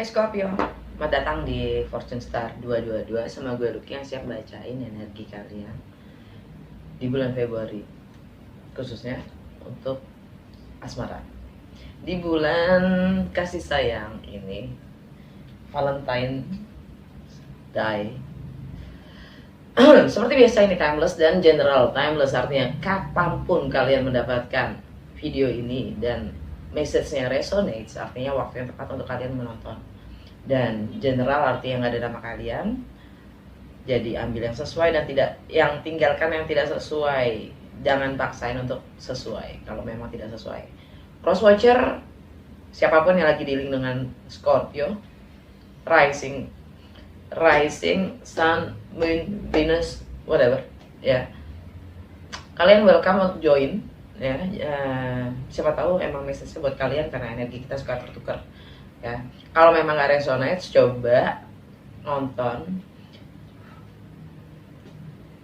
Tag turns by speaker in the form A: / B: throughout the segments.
A: Scorpio, selamat datang di Fortune Star 222 sama gue Lucky yang siap bacain energi kalian di bulan Februari, khususnya untuk asmara. Di bulan kasih sayang ini, Valentine Day. Seperti biasa ini timeless dan general. Timeless artinya kapanpun kalian mendapatkan video ini dan message-nya resonates, artinya waktu yang tepat untuk kalian menonton. Dan general artinya yang ada nama kalian. Jadi ambil yang sesuai dan tinggalkan yang tidak sesuai. Jangan paksain untuk sesuai kalau memang tidak sesuai. Cross watcher, siapapun yang lagi dealing dengan Scorpio, rising, sun, moon, Venus, whatever, ya. Kalian welcome untuk join, ya. Siapa tahu emang message buat kalian karena energi kita suka tertukar. Ya, kalau memang gak resonate, coba nonton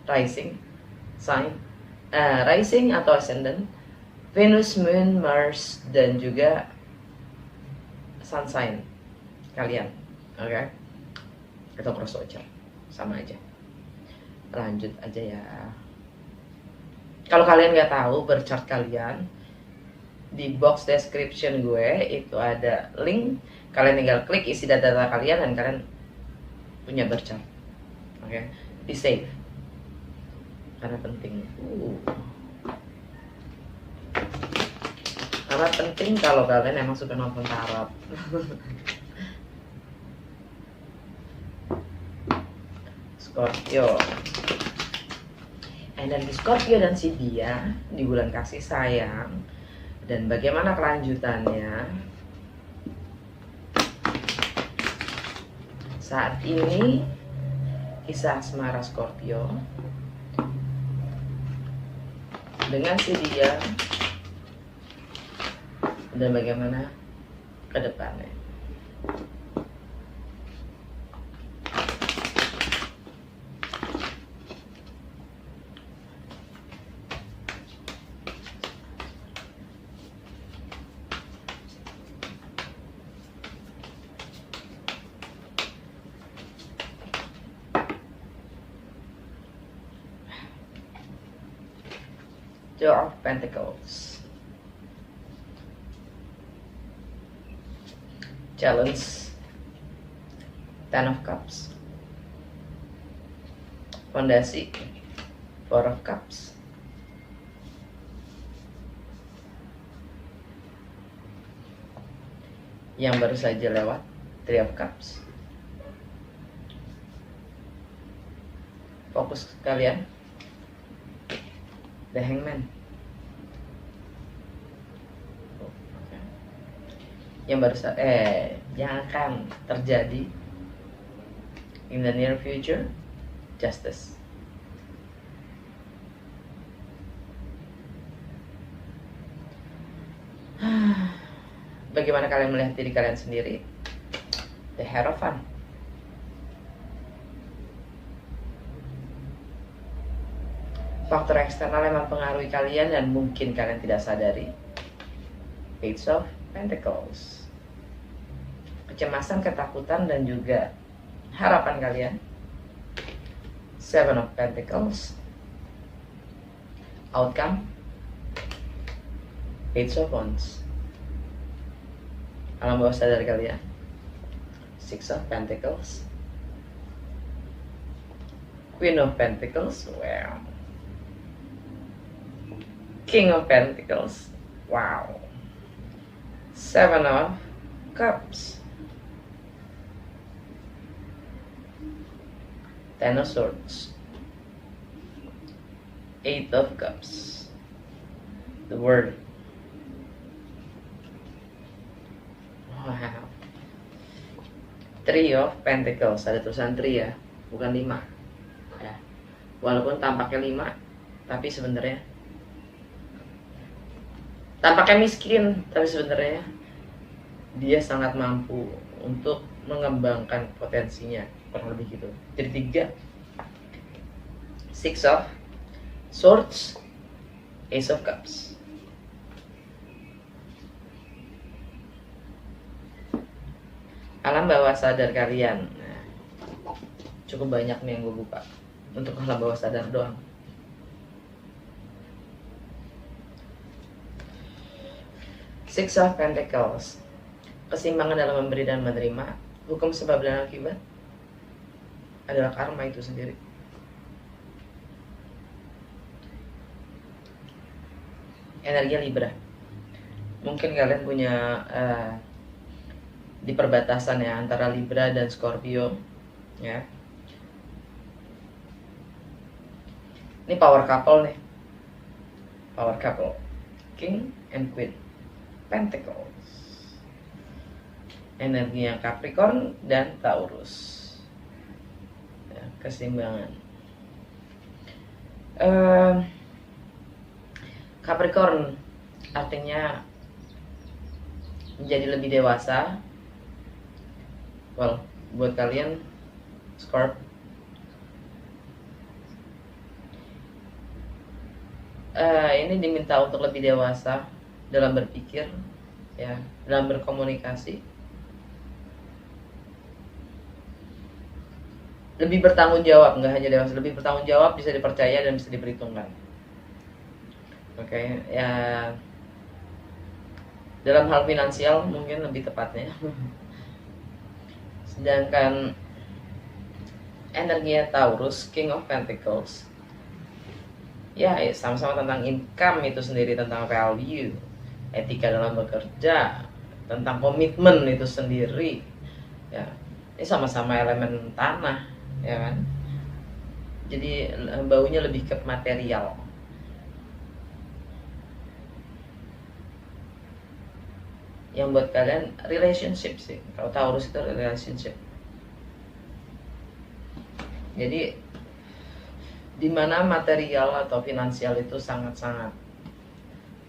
A: rising sign, rising atau ascendant, Venus, Moon, Mars, dan juga sun sign kalian, oke? Atau cross watcher, sama aja. Lanjut aja ya. Kalau kalian nggak tahu berchart kalian, di box description gue itu ada link, kalian tinggal klik isi data kalian dan kalian punya berchart. Oke, di save karena penting. Karena penting kalau kalian emang suka nonton tarot. Scorpio, energi Scorpio dan si dia di bulan kasih sayang. Dan bagaimana kelanjutannya? Saat ini kisah asmara Scorpio dengan si dia dan bagaimana ke depannya. Two of Pentacles, challenge, Ten of Cups, fondasi, Four of Cups, yang baru saja lewat, Three of Cups. Fokus kalian, The Hangman. Yang baru yang akan terjadi in the near future, Justice. Bagaimana kalian melihat diri kalian sendiri? The Hierophant. Faktor eksternal yang mempengaruhi kalian dan mungkin kalian tidak sadari. Page of Pentacles. Kecemasan, ketakutan, dan juga harapan kalian. Seven of Pentacles. Outcome. Page of Wands. Alam bawah sadar kalian. Six of Pentacles. Queen of Pentacles. Wow. King of Pentacles. Wow. Seven of Cups. Ten of Swords. Eight of Cups. The World. Wow. Three of Pentacles. Ada tulisan 3 ya, bukan 5 ya. Walaupun tampaknya 5, tapi sebenarnya tampaknya miskin, tapi sebenarnya dia sangat mampu untuk mengembangkan potensinya, kurang lebih gitu. Jadi 3. Six of Swords, Ace of Cups. alam bawah sadar kalian. Nah, cukup banyak nih yang gue buka untuk alam bawah sadar doang. Six of Pentacles, keseimbangan dalam memberi dan menerima, hukum sebab dan akibat adalah karma itu sendiri. Energi Libra, mungkin kalian punya di perbatasan ya antara Libra dan Scorpio ya. Ini power couple nih, power couple, King and Queen Pentacles, energinya Capricorn dan Taurus ya, keseimbangan. Capricorn artinya menjadi lebih dewasa. Well, buat kalian Scorp, ini diminta untuk lebih dewasa dalam berpikir ya, dalam berkomunikasi, lebih bertanggung jawab, nggak hanya dewasa, lebih bertanggung jawab, bisa dipercaya dan bisa diperhitungkan. Oke, ya dalam hal finansial mungkin lebih tepatnya. Sedangkan energinya Taurus, King of Pentacles, ya sama-sama tentang income itu sendiri, tentang value, etika dalam bekerja, tentang komitmen itu sendiri ya. Ini sama-sama elemen tanah ya kan, jadi baunya lebih ke material. Yang buat kalian relationship sih, kalau Taurus itu relationship. Jadi dimana material atau finansial itu sangat-sangat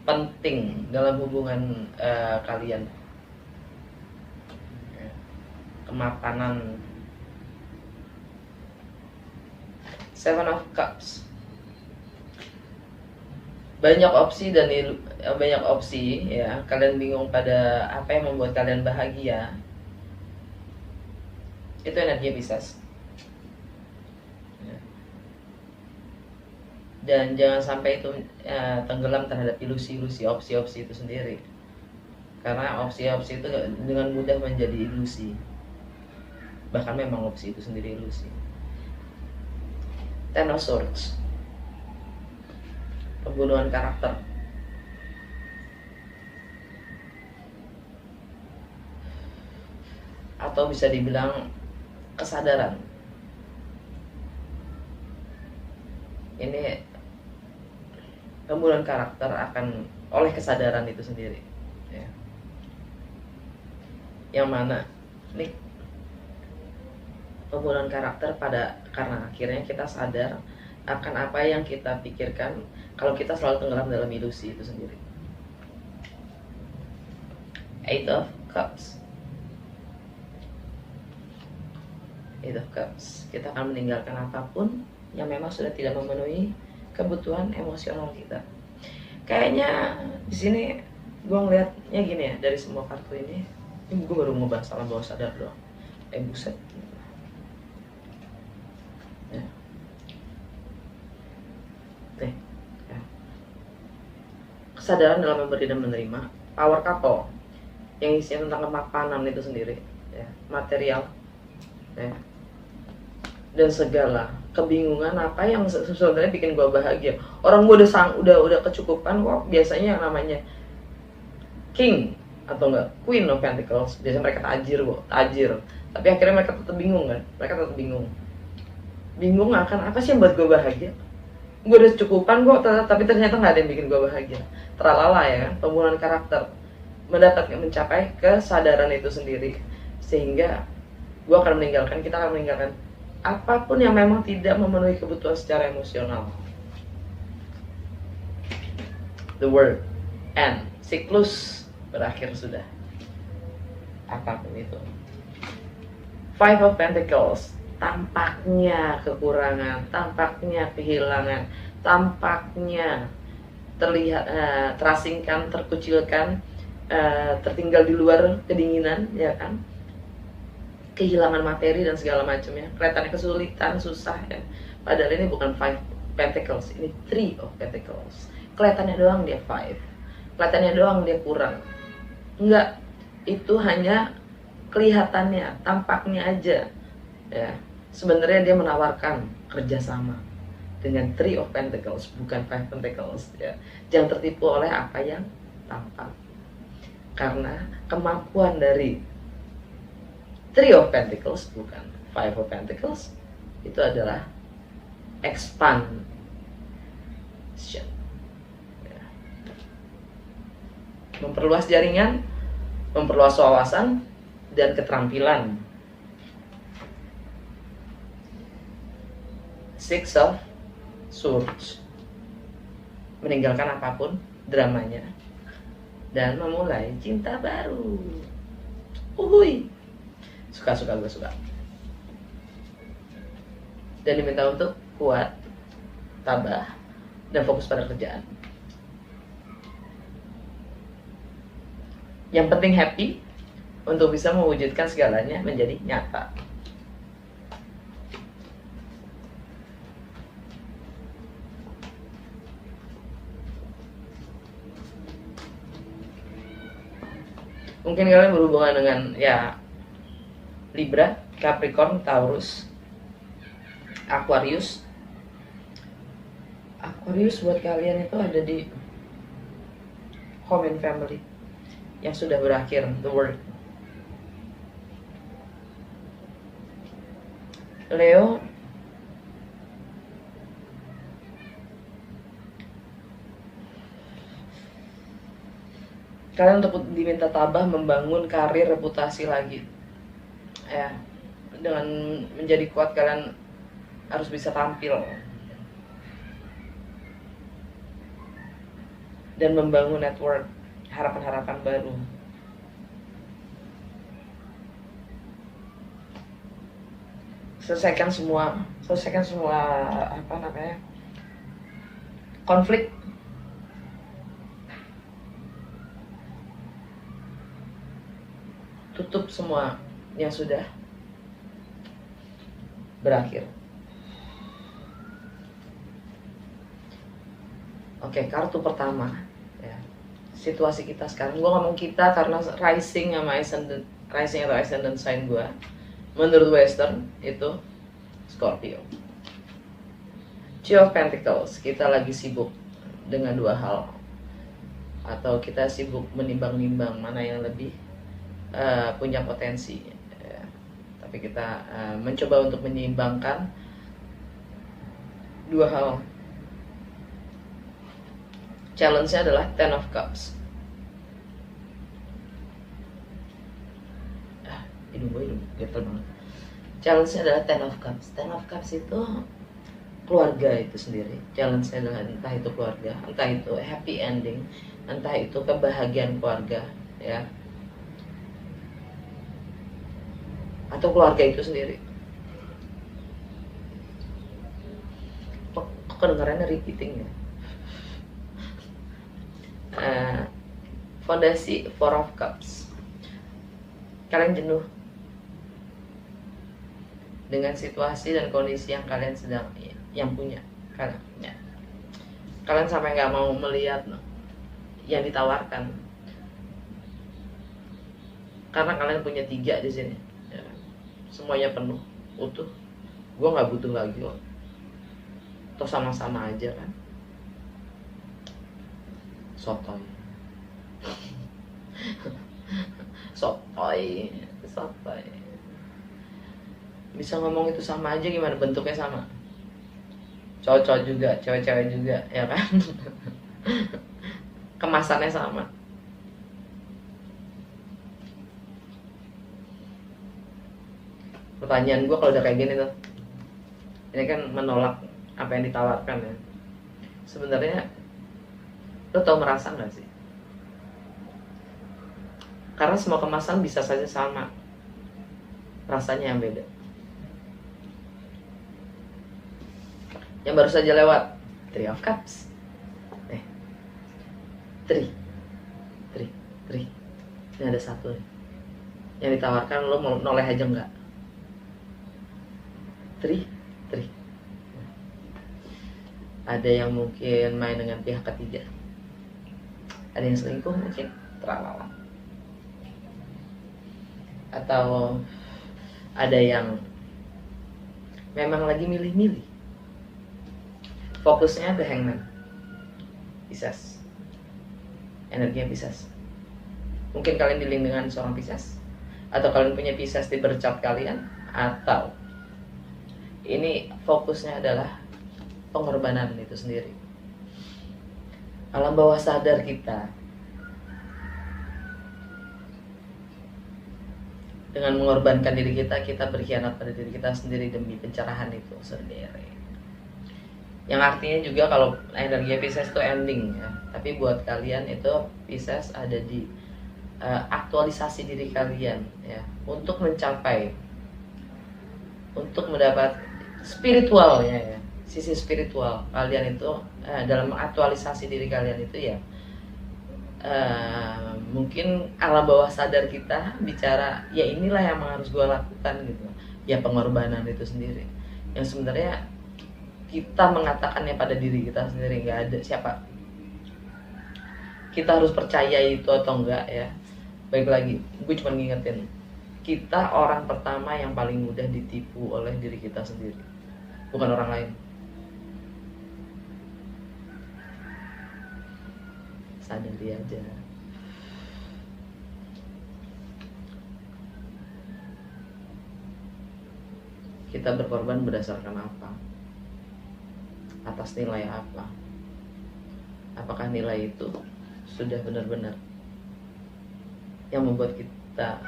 A: penting dalam hubungan kalian. Kemapanan. Seven of Cups, banyak opsi dan banyak opsi ya. Kalian bingung pada apa yang membuat kalian bahagia. Itu energi Pisces. Dan jangan sampai itu tenggelam terhadap ilusi-ilusi, opsi-opsi itu sendiri. Karena opsi-opsi itu dengan mudah menjadi ilusi. Bahkan memang opsi itu sendiri ilusi. Ten of Swords, pembunuhan karakter. Atau bisa dibilang kesadaran. Ini pembunuhan karakter akan oleh kesadaran itu sendiri ya. Yang mana ini pembunuhan karakter karena akhirnya kita sadar akan apa yang kita pikirkan kalau kita selalu tenggelam dalam ilusi itu sendiri. Eight of Cups, Eight of Cups, kita akan meninggalkan apapun yang memang sudah tidak memenuhi kebutuhan emosional kita. Kayaknya di sini gue ngeliatnya gini ya, dari semua kartu ini gue baru ngebahas alam bawah sadar doang. Buset. Ya. Oke. Ya. Kesadaran dalam memberi dan menerima, power couple, yang isinya tentang kemapanan itu sendiri, ya, material, ya, dan segala kebingungan apa yang sebenarnya bikin gue bahagia. Orang gue udah kecukupan kok. Biasanya yang namanya King atau enggak Queen of Pentacles, biasanya mereka tajir. Tapi akhirnya mereka tetap bingung kan. Mereka tetap bingung akan apa sih yang buat gue bahagia. Gue udah kecukupan kok, tapi ternyata nggak ada yang bikin gue bahagia. Teralala ya kan, pembunuhan karakter, mencapai kesadaran itu sendiri, sehingga kita akan meninggalkan apapun yang memang tidak memenuhi kebutuhan secara emosional. The world end, siklus berakhir sudah. Apapun itu. Five of Pentacles, tampaknya kekurangan, tampaknya kehilangan, tampaknya terlihat terasingkan, terkucilkan, tertinggal di luar kedinginan, ya kan? kehilangan materi dan segala macamnya, kelihatannya kesulitan, susah ya. Padahal ini bukan five pentacles, ini three of pentacles. Kelihatannya doang dia five, kelihatannya doang dia kurang. Enggak, itu hanya kelihatannya, tampaknya aja ya. Sebenarnya dia menawarkan kerjasama dengan three of pentacles, bukan five pentacles ya. Jangan tertipu oleh apa yang tampak, karena kemampuan dari three of pentacles bukan five of pentacles itu adalah expansion ya. Memperluas jaringan, memperluas wawasan dan keterampilan. Six of Swords, meninggalkan apapun dramanya dan memulai cinta baru. Uhuy, suka gue suka. Dan diminta untuk kuat, tabah, dan fokus pada kerjaan. Yang penting happy untuk bisa mewujudkan segalanya menjadi nyata. Mungkin kalian berhubungan dengan ya Libra, Capricorn, Taurus, Aquarius. Aquarius buat kalian itu ada di home and family yang sudah berakhir, the work. Leo, kalian untuk diminta tabah membangun karir, reputasi lagi ya. Dengan menjadi kuat kalian harus bisa tampil dan membangun network, harapan-harapan baru. Selesaikan semua apa namanya, konflik. Tutup semua yang sudah berakhir. Oke, kartu pertama ya. Situasi kita sekarang, gue ngomong kita karena rising sama ascendant, rising atau ascendant sign gue menurut Western itu Scorpio. Two of Pentacles, kita lagi sibuk dengan dua hal, atau kita sibuk menimbang-nimbang mana yang lebih punya potensi ya. Tapi kita mencoba untuk menyeimbangkan dua hal. Challenge-nya adalah Ten of Cups. Hidung gue gatel banget. Challenge-nya adalah Ten of Cups. Ten of Cups itu keluarga itu sendiri. Challenge-nya adalah entah itu keluarga, entah itu happy ending, entah itu kebahagiaan keluarga ya, atau keluarga itu sendiri. Kok kedengarannya repeating ya. Fondasi Four of Cups. Kalian jenuh dengan situasi dan kondisi yang kalian sedang punya. Kalian sampai nggak mau melihat yang ditawarkan karena kalian punya tiga di sini. Semuanya penuh, utuh. Gue nggak butuh lagi loh. Toh sama-sama aja kan. Sotoy. Sotoy. Bisa ngomong itu sama aja, gimana bentuknya sama? Cowok-cowok juga, cewek-cewek juga, ya kan? Kemasannya sama. Pertanyaan gue kalau udah kayak gini tuh, ini kan menolak apa yang ditawarkan ya. Sebenarnya lo tau merasa nggak sih? Karena semua kemasan bisa saja sama, rasanya yang beda. Yang baru saja lewat Three of Cups. Three. Ini ada satu nih yang ditawarkan, lo mau noleh aja nggak? tri. Ada yang mungkin main dengan pihak ketiga, ada yang selingkuh mungkin, teralala, atau ada yang memang lagi milih-milih. Fokusnya The Hangman, Pisces, energinya Pisces. Mungkin kalian di-link dengan seorang Pisces, atau kalian punya Pisces di bercat kalian, atau ini fokusnya adalah pengorbanan itu sendiri. Alam bawah sadar kita dengan mengorbankan diri kita, kita berkhianat pada diri kita sendiri demi pencerahan itu sendiri. Yang artinya juga kalau energi Pisces itu ending ya. Tapi buat kalian itu Pisces ada di aktualisasi diri kalian ya, untuk mencapai, untuk mendapat spiritualnya ya, sisi spiritual kalian itu dalam mengaktualisasi diri kalian itu ya. Mungkin alam bawah sadar kita bicara, ya inilah yang harus gue lakukan gitu ya, pengorbanan itu sendiri yang sebenarnya kita mengatakannya pada diri kita sendiri, nggak ada siapa kita harus percaya itu atau enggak ya. Baik lagi, gue cuma ngingetin, kita orang pertama yang paling mudah ditipu oleh diri kita sendiri, bukan orang lain. Sadari aja. Kita berkorban berdasarkan apa? Atas nilai apa? Apakah nilai itu sudah benar-benar yang membuat kita,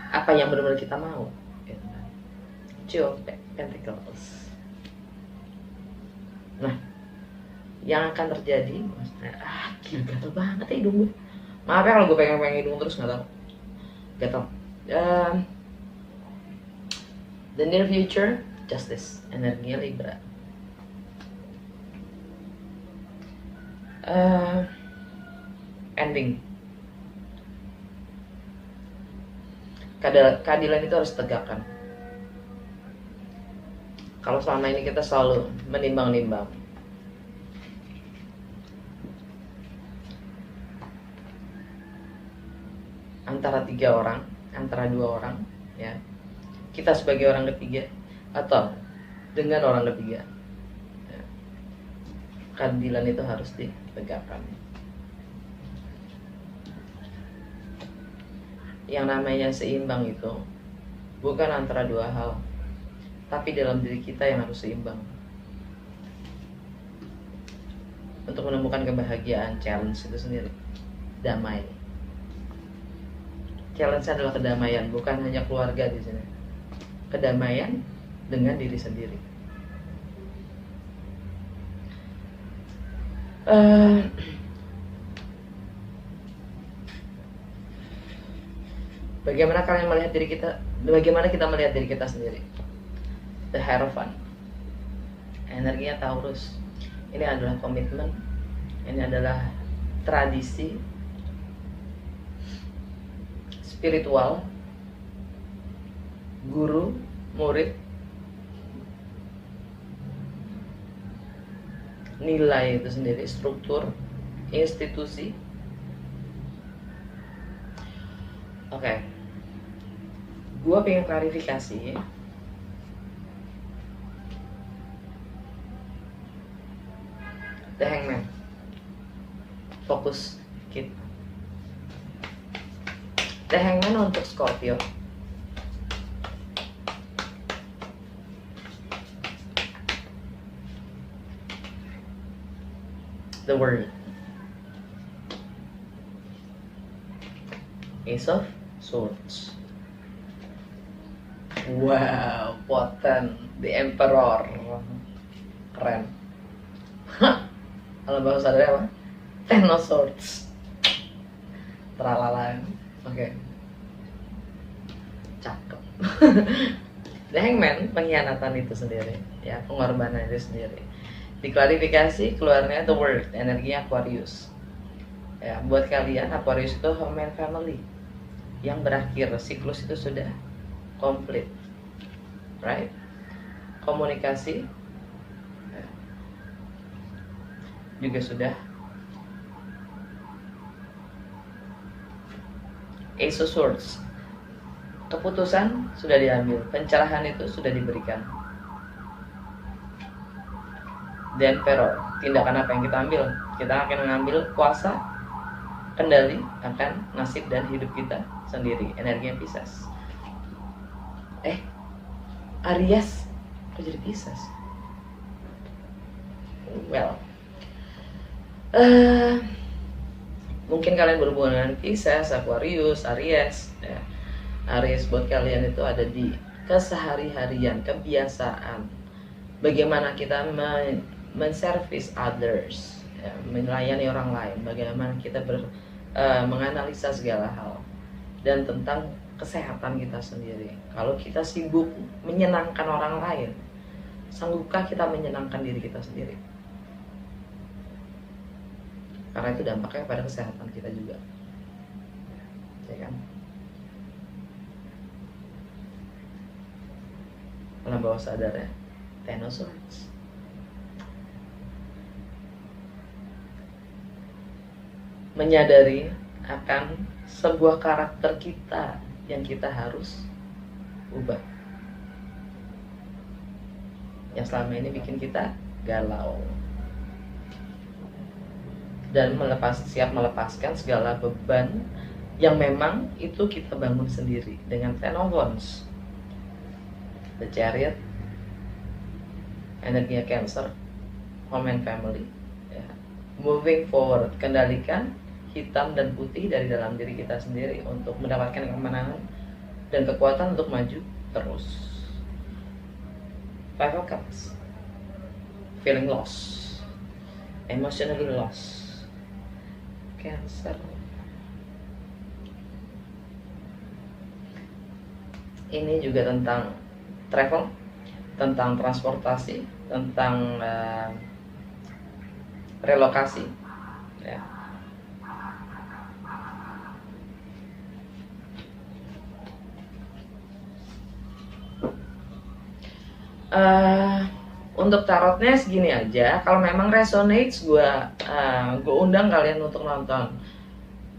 A: apa yang benar-benar kita mau? Two of Pentacles. Nah, yang akan terjadi, gila gatel banget ya hidung gue. Maaf ya kalau gue pengen hidung terus, nggak tahu. Gatel. The near future, Justice, energinya Libra. Ending. Keadilan itu harus tegakkan. Kalau selama ini kita selalu menimbang-nimbang, antara 3 orang, antara 2 orang ya, kita sebagai orang ketiga atau dengan orang ketiga ya, keadilan itu harus ditegakkan. Yang namanya seimbang itu bukan antara 2 hal, tapi dalam diri kita yang harus seimbang. Untuk menemukan kebahagiaan, challenge itu sendiri, damai. Challenge adalah kedamaian, bukan hanya keluarga di sini. Kedamaian dengan diri sendiri. Bagaimana kalian melihat diri kita? Bagaimana kita melihat diri kita sendiri? The Hierophant, energinya Taurus. Ini adalah komitmen, ini adalah tradisi spiritual, guru, murid, nilai itu sendiri, struktur, institusi. Oke, gua pengen klarifikasi. The Hangman, fokus kita. The Hangman untuk Scorpio. The World, Ace of Swords. Wow, potent. The Emperor, keren. Kalau bahasa sadar apa? Ten of Swords. Teralala. Oke. Cakep. The Hangman, pengkhianatan itu sendiri, ya, pengorbanan itu sendiri. Diklarifikasi, keluarnya The World, energinya Aquarius. Ya, buat kalian Aquarius itu home and family yang berakhir, siklus itu sudah komplit, right? komunikasi juga sudah. Ace of Swords, keputusan sudah diambil, pencerahan itu sudah diberikan. Dan Emperor, tindakan apa yang kita ambil? Kita akan mengambil kuasa kendali akan nasib dan hidup kita sendiri. Energi yang Pisces. Aries, kok jadi Pisces? Well, mungkin kalian berhubungan dengan Pisces, Aquarius, Aries. Ya. Aries buat kalian itu ada di kesehari-harian, kebiasaan. Bagaimana kita menservis others, ya, melayani orang lain. Bagaimana kita menganalisa segala hal. Dan tentang kesehatan kita sendiri. Kalau kita sibuk menyenangkan orang lain, sanggupkah kita menyenangkan diri kita sendiri? Karena itu dampaknya pada kesehatan kita juga, ya kan? Alam bawah sadar ya, Ten of Swords. Menyadari akan sebuah karakter kita yang kita harus ubah, yang selama ini bikin kita galau. Dan siap melepaskan segala beban yang memang itu kita bangun sendiri dengan Ten of Wands, The Chariot, energinya Cancer, home and family, ya. Moving forward, kendalikan hitam dan putih dari dalam diri kita sendiri untuk mendapatkan kemenangan dan kekuatan untuk maju terus. Five of Cups, feeling lost, emotionally lost, Cancer. Ini juga tentang travel, tentang transportasi, tentang relokasi, ya. Untuk tarotnya segini aja. Kalau memang resonates, gue undang kalian untuk nonton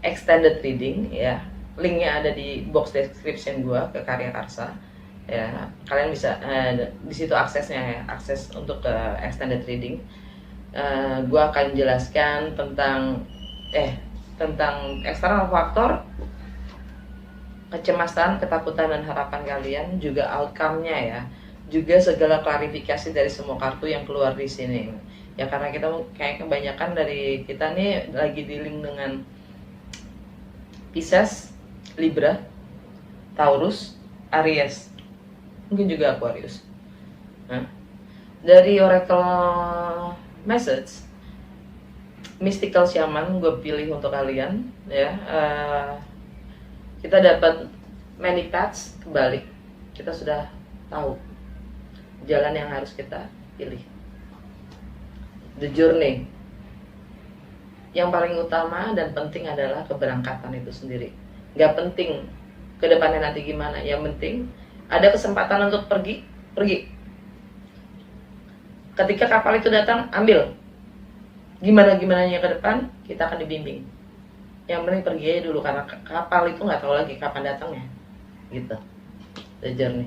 A: extended reading, ya. Linknya ada di box description gue ke Karya Karsa, ya. Kalian bisa di situ aksesnya, ya, akses untuk extended reading. Gue akan jelaskan tentang external faktor, kecemasan, ketakutan dan harapan kalian, juga outcome-nya, ya. Juga segala klarifikasi dari semua kartu yang keluar di sini. Ya karena kita kayak kebanyakan dari kita nih lagi dealing dengan Pisces, Libra, Taurus, Aries, mungkin juga Aquarius. Dari Oracle Message, Mystical Shaman gue pilih untuk kalian, ya. Kita dapat many paths, kebalik. Kita sudah tahu jalan yang harus kita pilih. The journey. Yang paling utama dan penting adalah keberangkatan itu sendiri. Gak penting ke depannya nanti gimana. Yang penting ada kesempatan untuk pergi. Ketika kapal itu datang, ambil. Gimana-gimananya ke depan, kita akan dibimbing. Yang penting pergi aja dulu, karena kapal itu gak tahu lagi kapan datangnya. Gitu. The journey.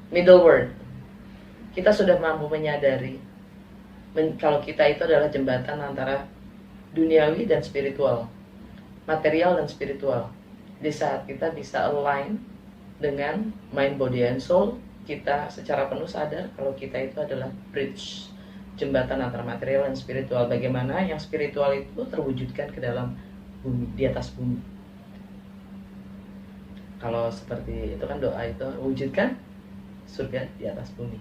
A: Middle word, kita sudah mampu menyadari kalau kita itu adalah jembatan antara duniawi dan spiritual, material dan spiritual. Di saat kita bisa align dengan mind, body, and soul, kita secara penuh sadar kalau kita itu adalah bridge, jembatan antara material dan spiritual. Bagaimana yang spiritual itu terwujudkan ke dalam bumi, di atas bumi. Kalau seperti itu kan doa itu wujudkan surga di atas bumi.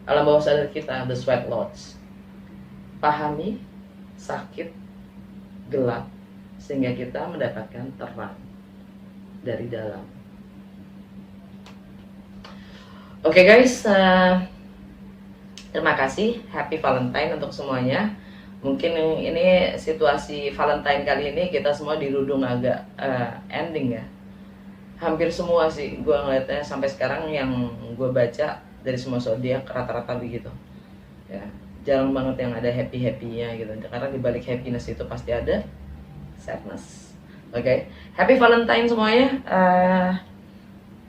A: Alam bawah sadar kita, the sweat lodge. Pahami sakit, gelap, sehingga kita mendapatkan terang dari dalam. Oke guys, terima kasih. Happy Valentine untuk semuanya. Mungkin ini situasi Valentine kali ini kita semua dirudung agak ending, ya. hampir semua sih gue ngeliatnya sampai sekarang yang gue baca dari semua zodiak rata-rata begitu ya. Jarang banget yang ada happy-happynya gitu, karena dibalik happiness itu pasti ada sadness. Oke, happy Valentine semuanya.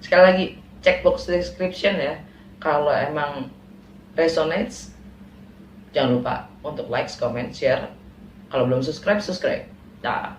A: Sekali lagi cek box description ya, kalau emang resonates jangan lupa untuk like, comment, share. Kalau belum subscribe, subscribe. Dah.